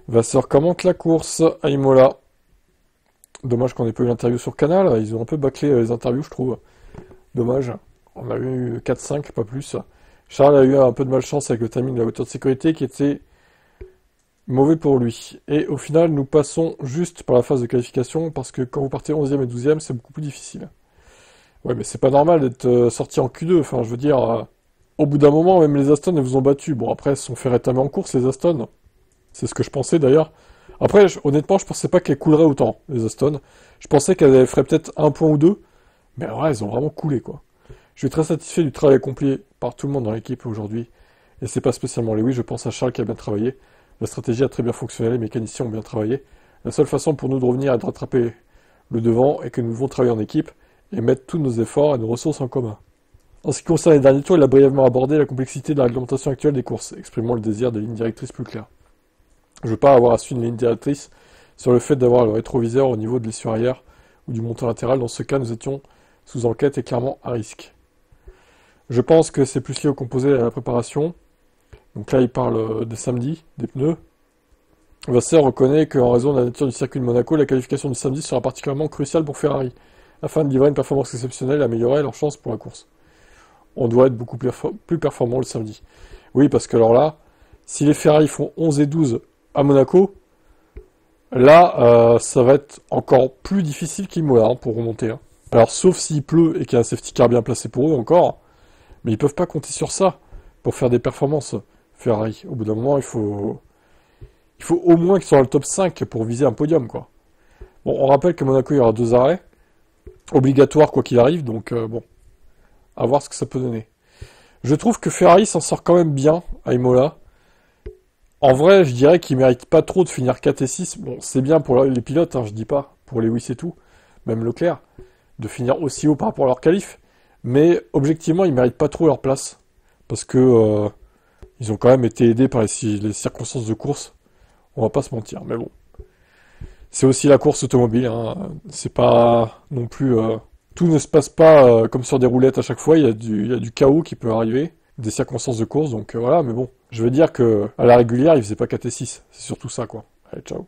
Vasseur commente la course à Imola. Dommage qu'on ait pas eu l'interview sur Canal. Ils ont un peu bâclé les interviews, je trouve. Dommage. On a eu 4-5, pas plus. Charles a eu un peu de malchance avec le timing de la voiture de sécurité qui était mauvais pour lui. Et au final, nous passons juste par la phase de qualification parce que quand vous partez 11e et 12e, c'est beaucoup plus difficile. Ouais, mais c'est pas normal d'être sorti en Q2. Enfin, je veux dire, au bout d'un moment, même les Aston, elles vous ont battu. Bon, après, elles se sont fait rétamer en course, les Aston. C'est ce que je pensais d'ailleurs. Après, honnêtement, je pensais pas qu'elles couleraient autant, les Aston. Je pensais qu'elles feraient peut-être un point ou deux. Mais alors là, elles ont vraiment coulé, quoi. Je suis très satisfait du travail accompli par tout le monde dans l'équipe aujourd'hui. Et c'est pas spécialement Lewis, je pense à Charles qui a bien travaillé. La stratégie a très bien fonctionné, les mécaniciens ont bien travaillé. La seule façon pour nous de revenir est de rattraper le devant et que nous devons travailler en équipe et mettre tous nos efforts et nos ressources en commun. En ce qui concerne les derniers tours, il a brièvement abordé la complexité de la réglementation actuelle des courses, exprimant le désir de lignes directrices plus claires. Je veux pas avoir à suivre une ligne directrice sur le fait d'avoir le rétroviseur au niveau de l'essieu arrière ou du montant latéral. Dans ce cas, nous étions sous enquête et clairement à risque. Je pense que c'est plus lié au composé et à la préparation. Donc là, il parle des samedis, des pneus. Vasseur reconnaît qu'en raison de la nature du circuit de Monaco, la qualification du samedi sera particulièrement cruciale pour Ferrari, afin de livrer une performance exceptionnelle et améliorer leurs chances pour la course. On doit être beaucoup plus performant le samedi. Oui, parce que alors là, si les Ferrari font 11 et 12 à Monaco, là, ça va être encore plus difficile qu'Imola pour remonter. Hein. Alors, sauf s'il pleut et qu'il y a un safety car bien placé pour eux encore, mais ils peuvent pas compter sur ça pour faire des performances, Ferrari. Au bout d'un moment, il faut au moins qu'ils soient dans le top 5 pour viser un podium, quoi. Bon, on rappelle que Monaco, il y aura 2 arrêts, obligatoires quoi qu'il arrive, donc bon, à voir ce que ça peut donner. Je trouve que Ferrari s'en sort quand même bien à Imola. En vrai, je dirais qu'ils méritent pas trop de finir 4 et 6. Bon, c'est bien pour les pilotes, hein, je dis pas, pour les Lewis et tout, même Leclerc, de finir aussi haut par rapport à leur qualif. Mais objectivement, ils méritent pas trop leur place. Parce que ils ont quand même été aidés par les circonstances de course. On va pas se mentir, mais bon. C'est aussi la course automobile, hein. C'est pas non plus... tout ne se passe pas comme sur des roulettes à chaque fois. Il y a du chaos qui peut arriver, des circonstances de course, donc voilà, mais bon. Je veux dire que à la régulière, ils faisaient pas 4 et 6. C'est surtout ça, quoi. Allez, ciao.